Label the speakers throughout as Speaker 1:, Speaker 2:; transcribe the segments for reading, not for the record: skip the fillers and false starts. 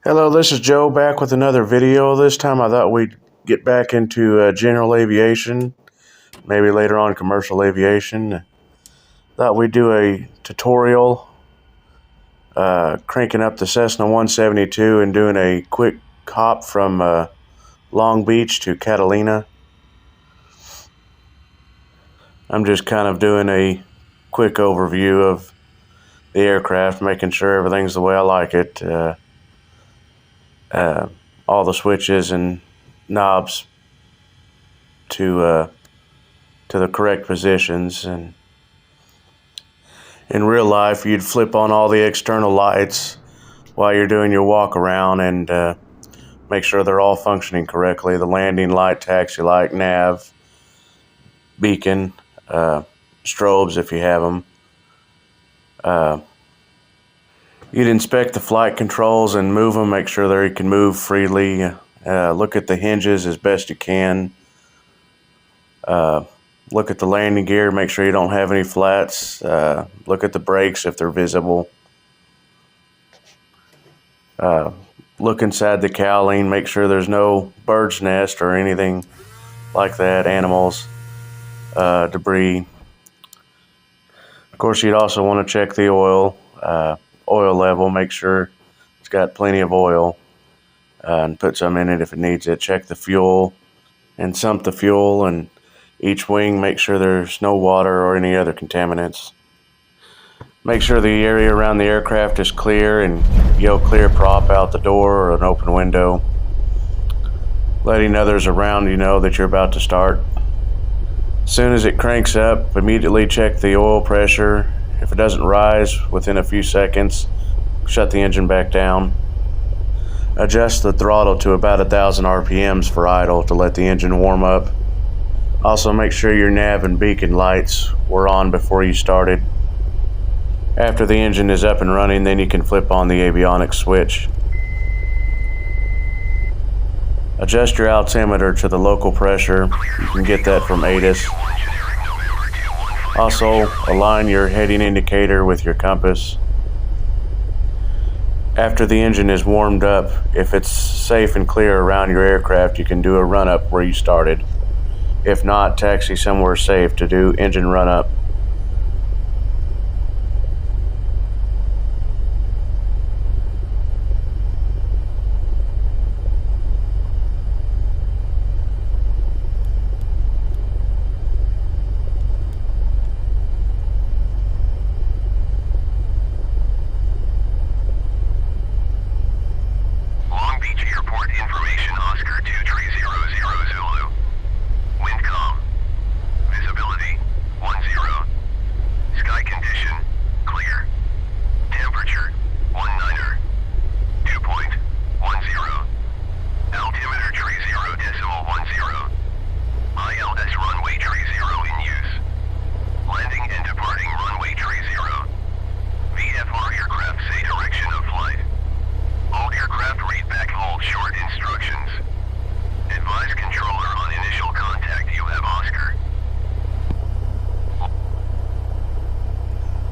Speaker 1: Hello, this is Joe back with another video. This time I thought we'd get back into general aviation, maybe later on commercial aviation. Thought we'd do a tutorial cranking up the Cessna 172 and doing a quick hop from Long Beach to Catalina. I'm just kind of doing a quick overview of the aircraft, making sure everything's the way I like it. All the switches and knobs to the correct positions. And in real life, you'd flip on all the external lights while you're doing your walk around and make sure they're all functioning correctly. The landing light, taxi light, nav, beacon, strobes if you have them. You'd inspect the flight controls and move them, make sure they can move freely. Look at the hinges as best you can. Look at the landing gear, make sure you don't have any flats. Look at the brakes if they're visible. Look inside the cowling, make sure there's no bird's nest or anything like that, animals, debris. Of course, you'd also want to check the oil level, make sure it's got plenty of oil, and put some in it if it needs it. Check the fuel and sump the fuel, and each wing, make sure there's no water or any other contaminants. Make sure the area around the aircraft is clear and yell clear prop out the door or an open window, letting others around you know that you're about to start. As soon as it cranks up, immediately check the oil pressure. If it doesn't rise within a few seconds, shut the engine back down. Adjust the throttle to about 1,000 RPMs for idle to let the engine warm up. Also make sure your nav and beacon lights were on before you started. After the engine is up and running, then you can flip on the avionics switch. Adjust your altimeter to the local pressure. You can get that from ATIS. Also, align your heading indicator with your compass. After the engine is warmed up, if it's safe and clear around your aircraft, you can do a run-up where you started. If not, taxi somewhere safe to do engine run-up.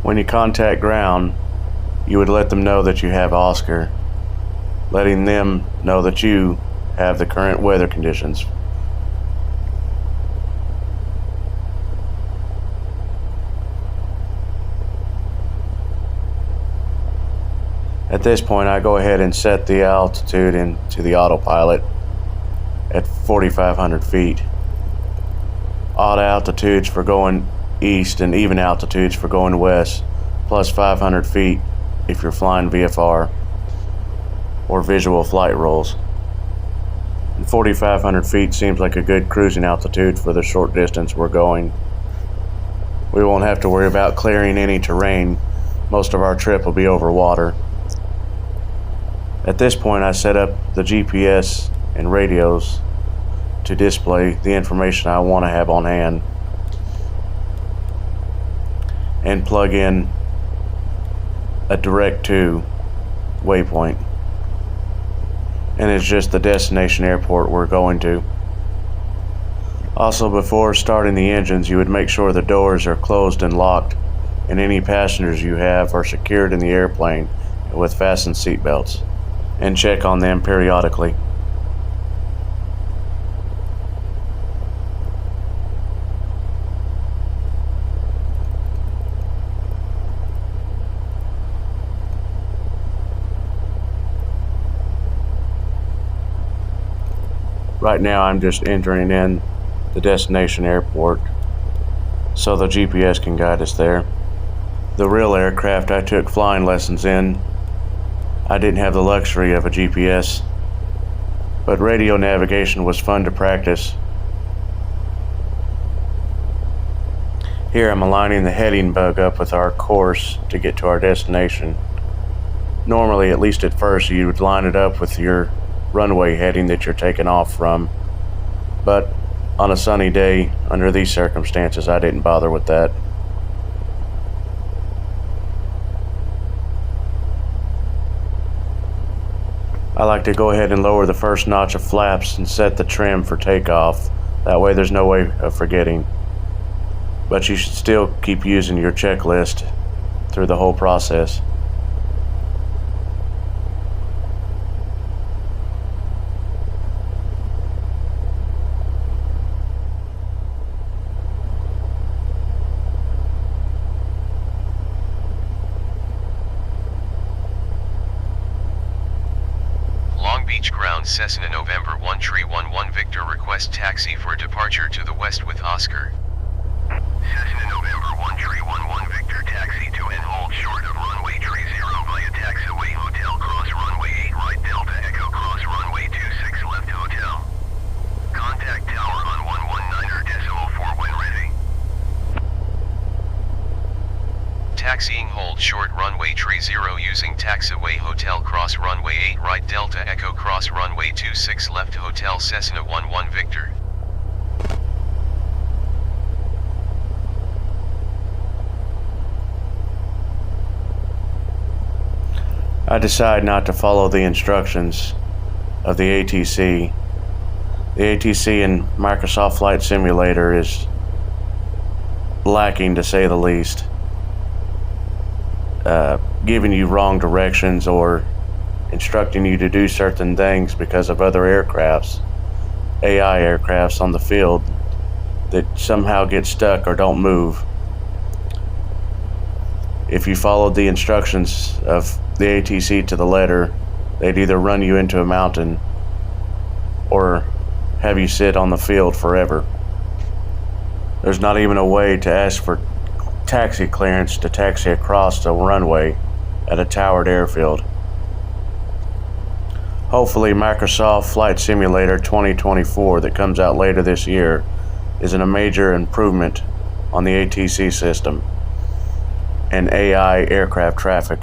Speaker 1: When you contact ground, you would let them know that you have Oscar, letting them know that you have the current weather conditions. At this point, I go ahead and set the altitude into the autopilot at 4,500 feet. Odd altitudes for going east and even altitudes for going west, plus 500 feet if you're flying VFR or visual flight rules. And 4,500 feet seems like a good cruising altitude for the short distance we're going. We won't have to worry about clearing any terrain. Most of our trip will be over water. At this point, I set up the GPS and radios to display the information I want to have on hand, and plug in a direct to waypoint, and it's just the destination airport we're going to. Also, before starting the engines, you would make sure the doors are closed and locked, and any passengers you have are secured in the airplane with fastened seat belts. and check on them periodically. Right now I'm just entering in the destination airport so the GPS can guide us there. The real aircraft I took flying lessons in, I didn't have the luxury of a GPS, but radio navigation was fun to practice. Here I'm aligning the heading bug up with our course to get to our destination. Normally, at least at first, you would line it up with your runway heading that you're taking off from, but on a sunny day under these circumstances I didn't bother with that. I like to go ahead and lower the first notch of flaps and set the trim for takeoff. That way there's no way of forgetting, but you should still keep using your checklist through the whole process.
Speaker 2: Beach ground Cessna November 1 Tree 11 Victor request taxi for departure to the west with Oscar. Cessna November 1 Tree 11 Victor taxi to and hold short of runway tree 0 via taxiway hotel cross runway 8 right Delta Echo cross runway 26 left hotel. Contact tower on 119.04 when ready. Taxiing hold short runway tree 0 using taxiway hotel cross runway 8 right Delta Echo cross runway 26 left hotel Cessna 11 Victor.
Speaker 1: I decide not to follow the instructions of the ATC. The ATC in Microsoft Flight Simulator is lacking, to say the least. Giving you wrong directions or instructing you to do certain things because of other aircrafts, AI aircrafts on the field that somehow get stuck or don't move. If you followed the instructions of the ATC to the letter, they'd either run you into a mountain or have you sit on the field forever. There's not even a way to ask for taxi clearance to taxi across the runway at a towered airfield. Hopefully Microsoft Flight Simulator 2024 that comes out later this year is a major improvement on the ATC system and AI aircraft traffic.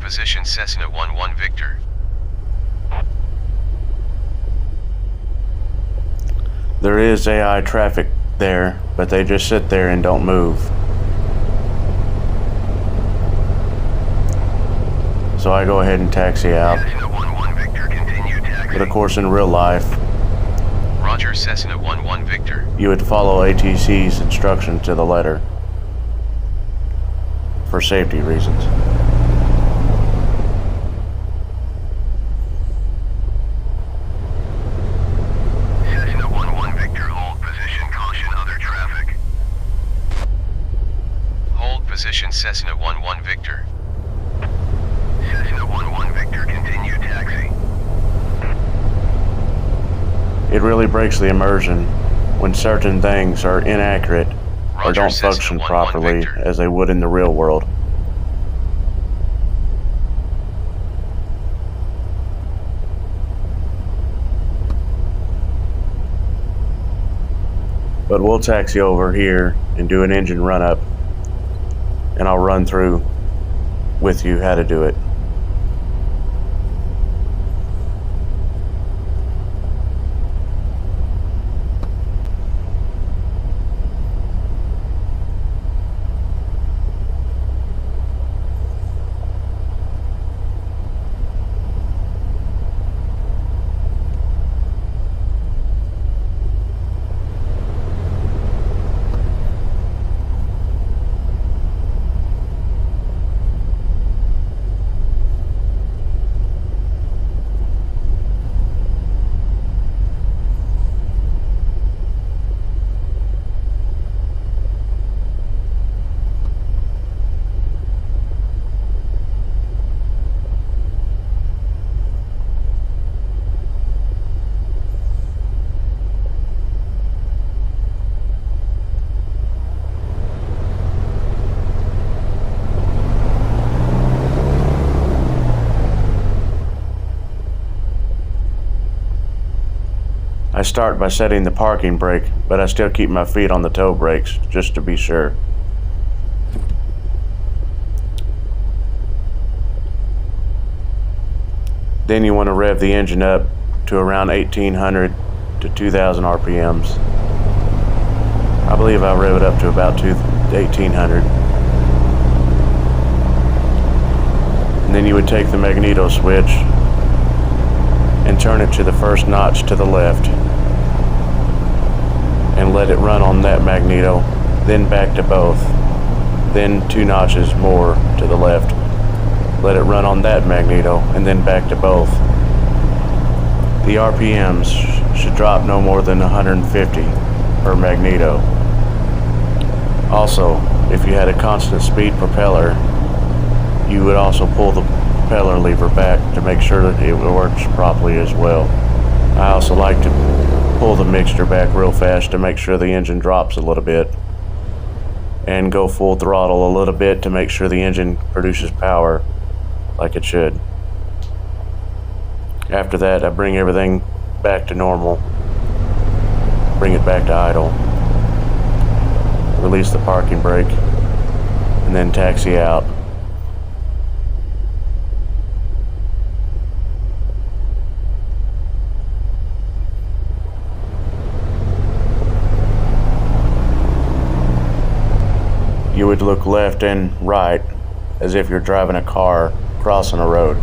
Speaker 2: Position Cessna 11 Victor.
Speaker 1: There is AI traffic there, but they just sit there and don't move. So I go ahead and taxi out.
Speaker 2: Cessna 11 Victor, continue taxi.
Speaker 1: But of course in real life,
Speaker 2: Roger Cessna 11 Victor.
Speaker 1: you would follow ATC's instruction to the letter for safety reasons.
Speaker 2: Position Cessna 11 Victor. Cessna 11 Victor, continue taxi.
Speaker 1: It really breaks the immersion when certain things are inaccurate or don't function properly as they would in the real world. But we'll taxi over here and do an engine run up, and I'll run through with you how to do it. start by setting the parking brake, but I still keep my feet on the toe brakes just to be sure. Then you want to rev the engine up to around 1800 to 2000 RPMs. I believe I rev it up to about 1800. And then you would take the magneto switch and turn it to the first notch to the left and let it run on that magneto, then back to both, then 2 notches more to the left, let it run on that magneto, and then back to both. The RPMs should drop no more than 150 per magneto. Also, if you had a constant speed propeller, you would also pull the propeller lever back to make sure that it works properly as well. I also like to pull the mixture back real fast to make sure the engine drops a little bit, and go full throttle a little bit to make sure the engine produces power like it should. After that, I bring everything back to normal, bring it back to idle, release the parking brake, and then taxi out. You would look left and right as if you're driving a car crossing a road.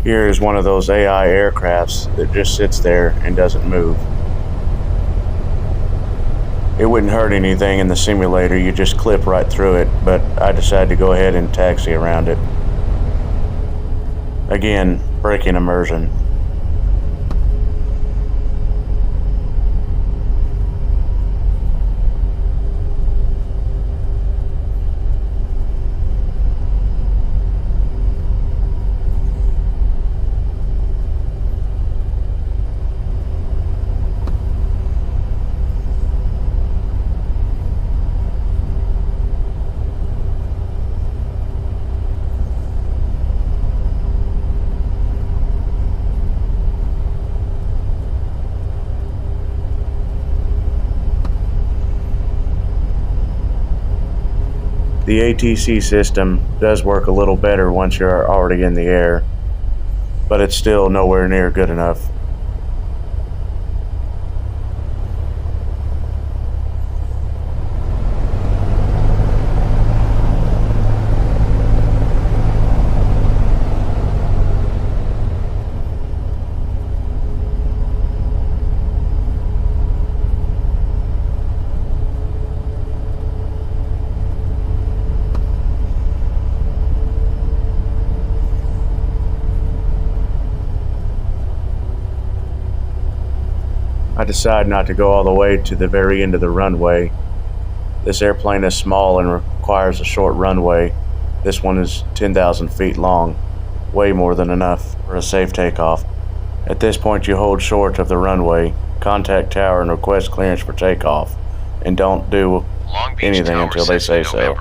Speaker 1: Here is one of those AI aircrafts that just sits there and doesn't move. It wouldn't hurt anything in the simulator, you just clip right through it, but I decided to go ahead and taxi around it. Again, braking immersion. The ATC system does work a little better once you're already in the air, but it's still nowhere near good enough. I decide not to go all the way to the very end of the runway. This airplane is small and requires a short runway. This one is 10,000 feet long, way more than enough for a safe takeoff. At this point, you hold short of the runway, contact tower and request clearance for takeoff, and don't do anything until they say so,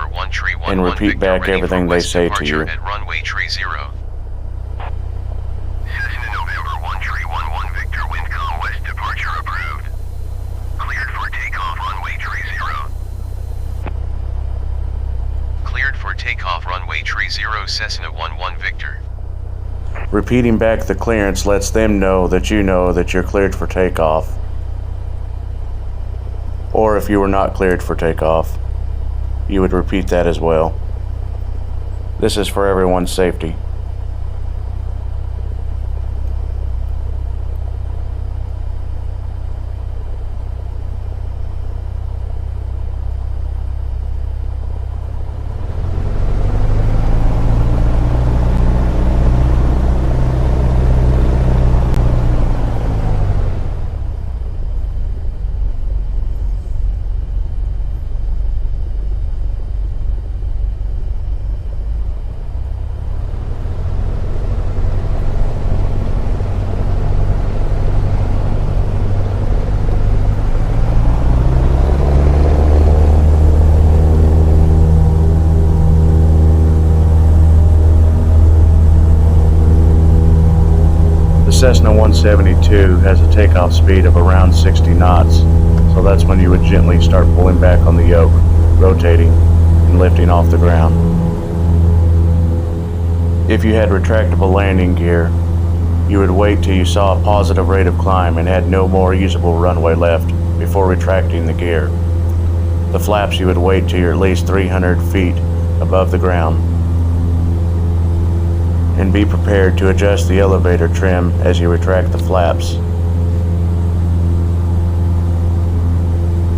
Speaker 1: and repeat back everything they say to you.
Speaker 2: At runway tree 0. CESSNA November 1 tree 11 Victor, wind west departure approved. Cleared for takeoff runway tree 0. Cleared for takeoff runway tree 0 Cessna 11 Victor.
Speaker 1: Repeating back the clearance lets them know that you're cleared for takeoff. Or if you were not cleared for takeoff, you would repeat that as well. This is for everyone's safety. Cessna 172 has a takeoff speed of around 60 knots, so that's when you would gently start pulling back on the yoke, rotating, and lifting off the ground. If you had retractable landing gear, you would wait till you saw a positive rate of climb and had no more usable runway left before retracting the gear. The flaps you would wait till you're at least 300 feet above the ground, and be prepared to adjust the elevator trim as you retract the flaps.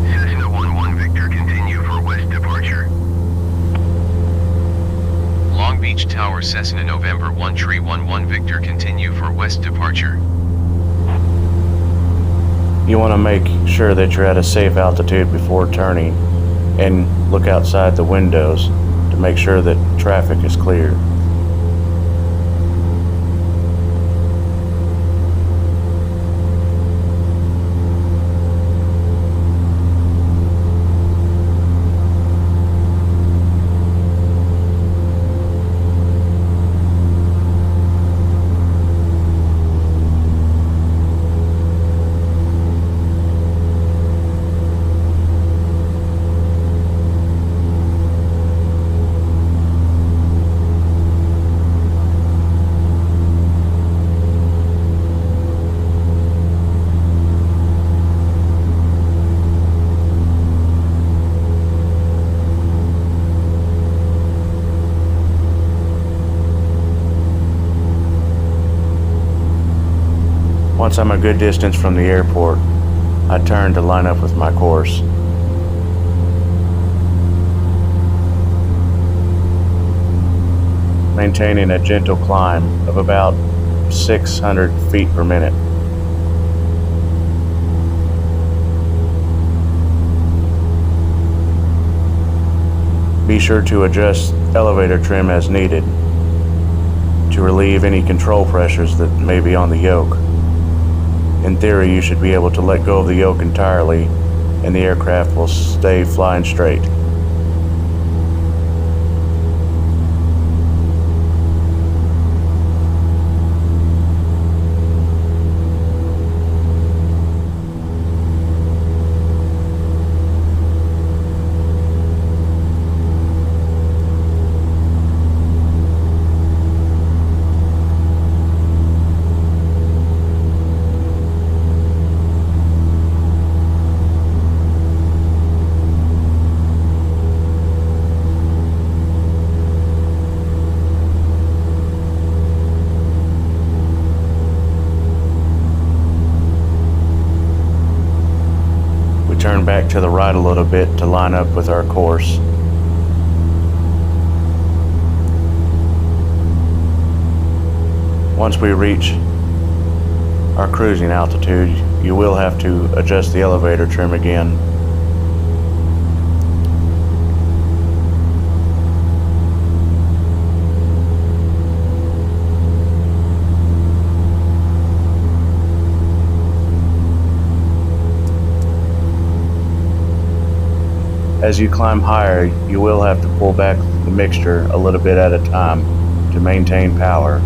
Speaker 2: Cessna 11 Victor, continue for west departure. Long Beach Tower, Cessna November 1311 Victor, continue for west departure.
Speaker 1: You want to make sure that you're at a safe altitude before turning, and look outside the windows to make sure that traffic is clear. Once I'm a good distance from the airport, I turn to line up with my course. Maintaining a gentle climb of about 600 feet per minute. Be sure to adjust elevator trim as needed to relieve any control pressures that may be on the yoke. In theory, you should be able to let go of the yoke entirely, and the aircraft will stay flying straight. Turn back to the right a little bit to line up with our course. Once we reach our cruising altitude, you will have to adjust the elevator trim again. As you climb higher, you will have to pull back the mixture a little bit at a time to maintain power,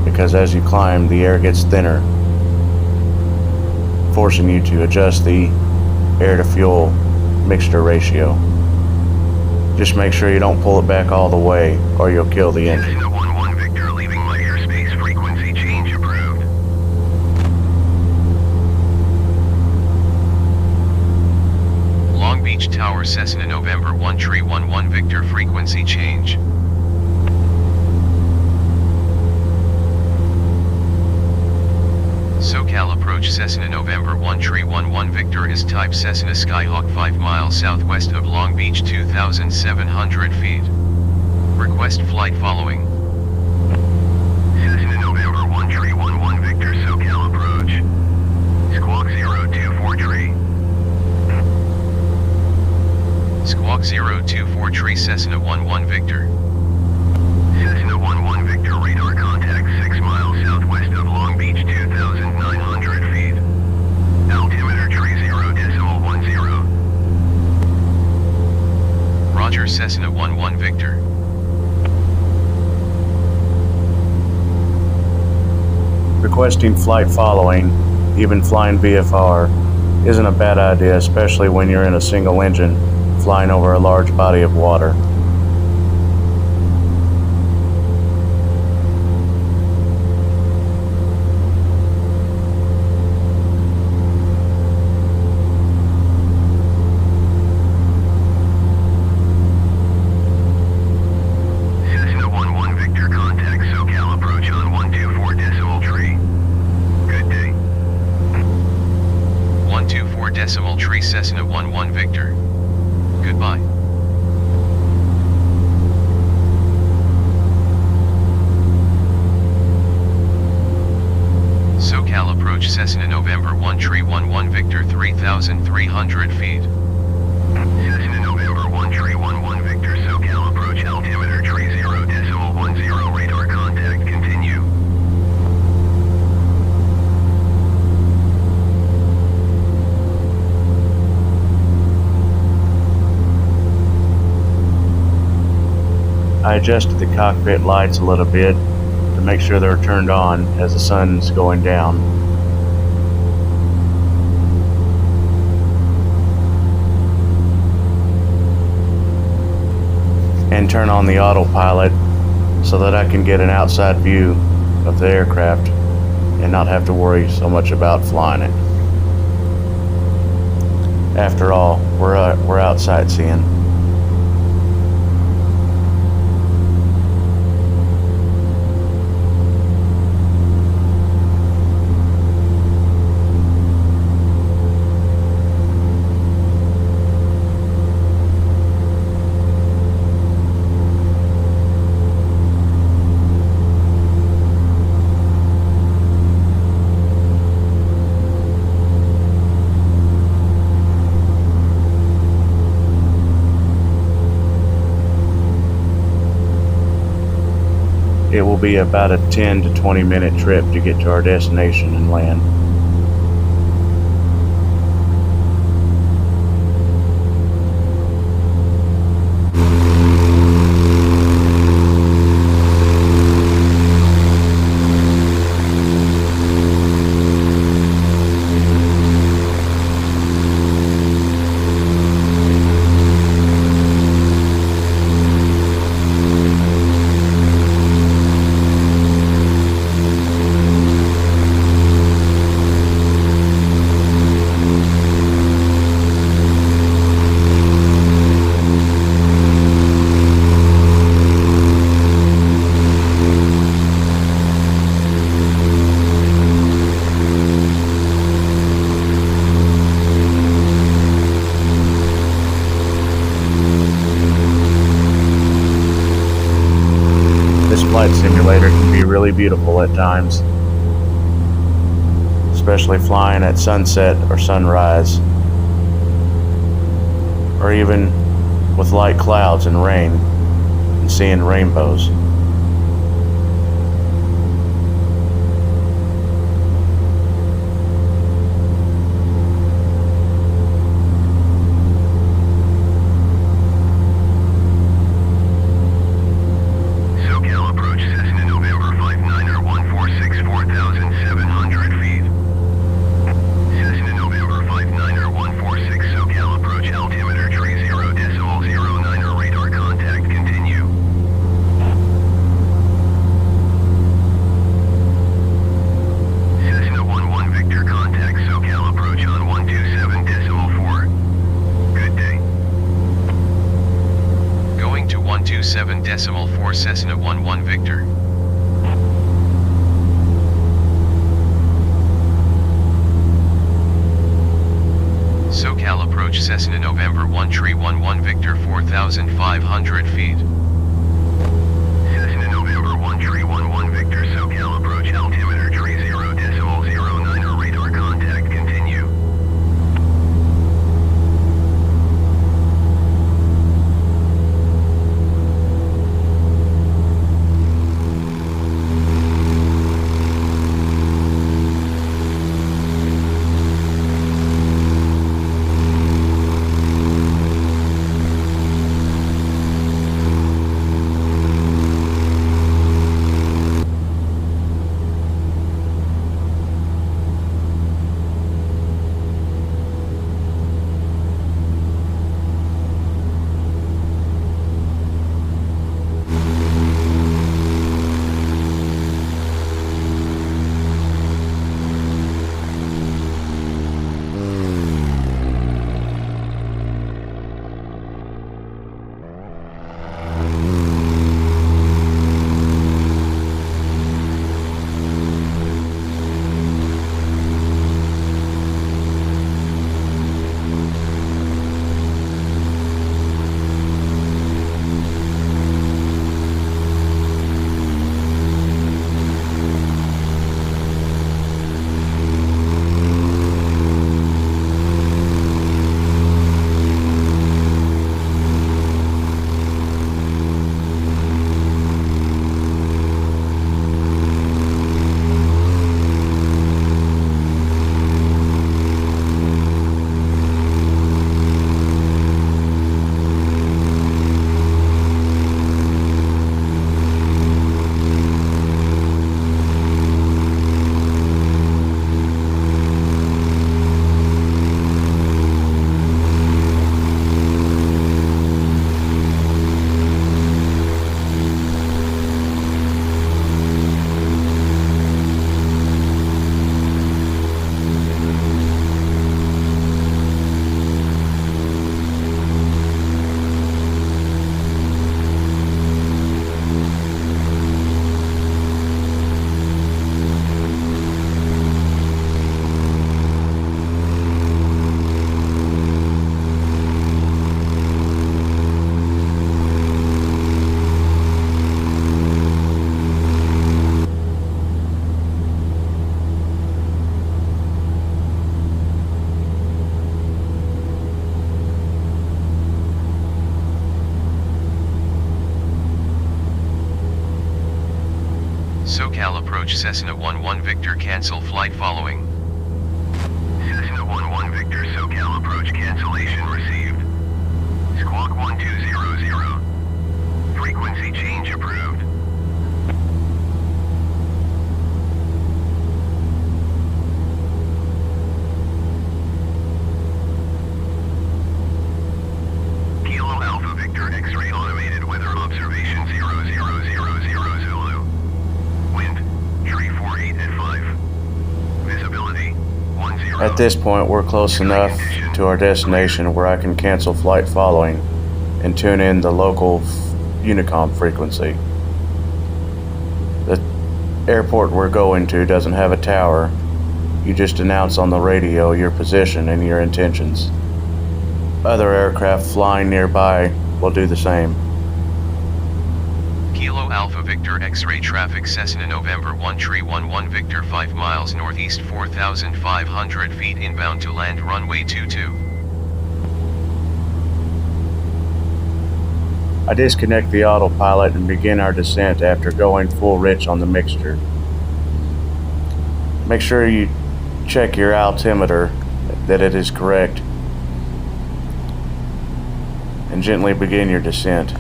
Speaker 1: because as you climb, the air gets thinner, forcing you to adjust the air to fuel mixture ratio. Just make sure you don't pull it back all the way or you'll kill the engine.
Speaker 2: Cessna 11 Victor, leaving my airspace, frequency change approved. Long Beach Tower, Cessna November 1311 Victor, frequency change. SoCal approach, Cessna November 1311 Victor is type Cessna Skyhawk, 5 miles southwest of Long Beach, 2,700 feet. Request flight following. Cessna November 1311 Victor, SoCal approach. Squawk 024 tree. Squawk 024 tree, Cessna 11 Victor. Cessna 11 Victor, radar contact 6 miles southwest of Long Beach, 2,900 feet. Altimeter tree 0.10. Roger, Cessna 11 Victor.
Speaker 1: requesting flight following, even flying VFR, isn't a bad idea, especially when you're in a single engine flying over a large body of water.
Speaker 2: Cessna 11 Victor, contact SoCal approach on 124 decimal tree. Good day. 124 decimal tree, Cessna 11 Victor. Goodbye. SoCal approach, Cessna November 1 tree 11 Victor, 3,300 feet. Cessna November 1 tree 11 Victor, SoCal approach, altimeter tree 0.10, radar contact, continue.
Speaker 1: I adjusted the cockpit lights a little bit to make sure they're turned on as the sun's going down. And turn on the autopilot so that I can get an outside view of the aircraft and not have to worry so much about flying it. After all, we're out sightseeing. It will be about a 10 to 20 minute trip to get to our destination and land. This flight simulator can be really beautiful at times, especially flying at sunset or sunrise, or even with light clouds and rain and seeing rainbows.
Speaker 2: SoCal approach, Cessna November 59er 146, 4,700 feet. Cessna November 59er 146, SoCal approach, altimeter tree 0.09, radar contact, continue. Cessna 11 Victor, contact SoCal approach on 127.4. Good day. Going to 127.4, Cessna 11 Victor. SoCal approach, Cessna November 1 tree 11 Victor, 4,500 feet. Cessna November 1 tree 11 Victor, SoCal approach, altimeter tree 0.09, radar contact, continue. approach Cessna 11 Victor, cancel flight following. Cessna 11 Victor, SoCal approach cancellation received. Squawk 1200. Frequency change approved. Kilo Alpha Victor X-ray automated weather observation 0000 Zulu. Wind 348 at 5. Visibility 10.
Speaker 1: At this point, we're close enough to our destination where I can cancel flight following and tune in the local Unicom frequency. The airport we're going to doesn't have a tower. You just announce on the radio your position and your intentions. Other aircraft flying nearby will do the same.
Speaker 2: Kilo Alpha Victor X-ray traffic Cessna November 1311 Victor 5 miles northeast 4,500 feet inbound to land runway 22.
Speaker 1: I disconnect the autopilot and begin our descent after going full rich on the mixture. Make sure you check your altimeter that it is correct and gently begin your descent.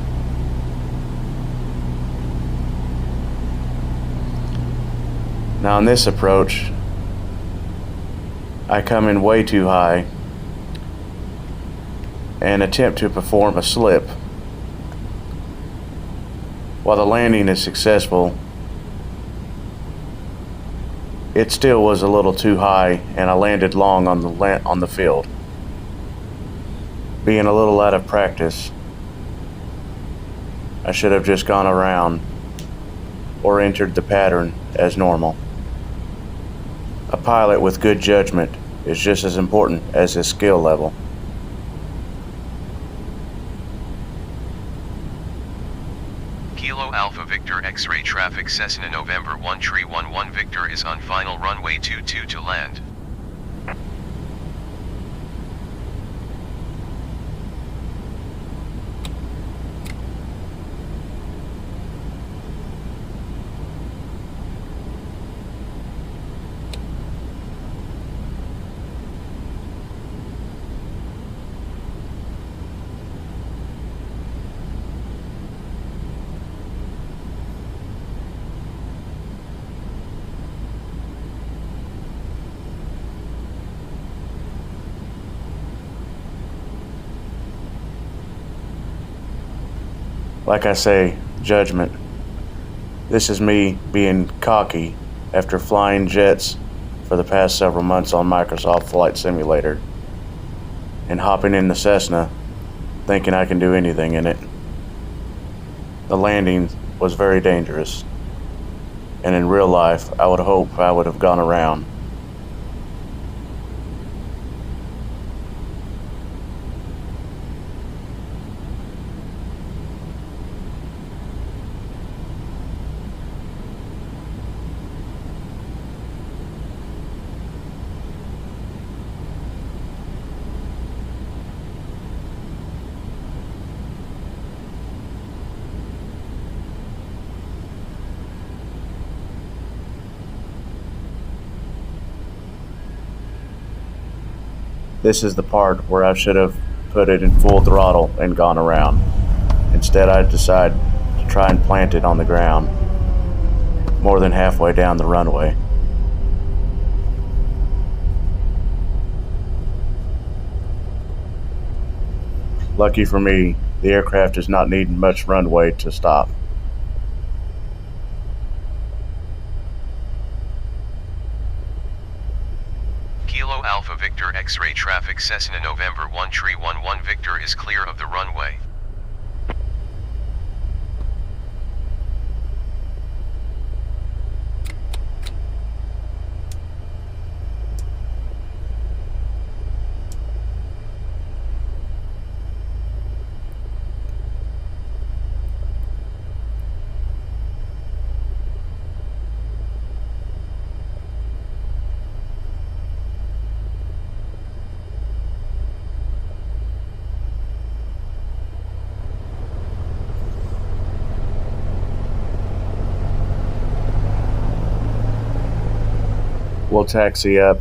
Speaker 1: Now on this approach, I come in way too high and attempt to perform a slip. While the landing is successful, it still was a little too high and I landed long on the field. Being a little out of practice, I should have just gone around or entered the pattern as normal. A pilot with good judgment is just as important as his skill level.
Speaker 2: Kilo Alpha Victor X-ray traffic Cessna November 1311 Victor is on final runway 22 to land.
Speaker 1: Like I say, judgment. This is me being cocky after flying jets for the past several months on Microsoft Flight Simulator and hopping in the Cessna thinking I can do anything in it. The landing was very dangerous, and in real life I would hope I would have gone around. This is the part where I should have put it in full throttle and gone around. Instead, I decide to try and plant it on the ground, more than halfway down the runway. Lucky for me, the aircraft is not needing much runway to stop.
Speaker 2: Kilo Alpha Victor X-ray traffic Cessna November 1311 Victor is clear of the runway.
Speaker 1: will taxi up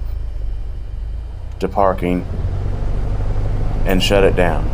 Speaker 1: to parking and shut it down.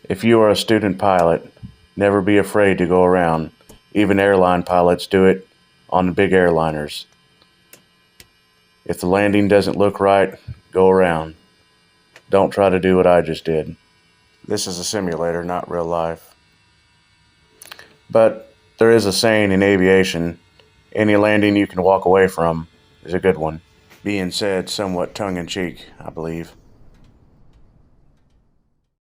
Speaker 1: If you are a student pilot, never be afraid to go around. Even airline pilots do it on the big airliners. If the landing doesn't look right, go around. Don't try to do what I just did. This is a simulator, not real life. But there is a saying in aviation, any landing you can walk away from is a good one. Being said somewhat tongue-in-cheek, I believe.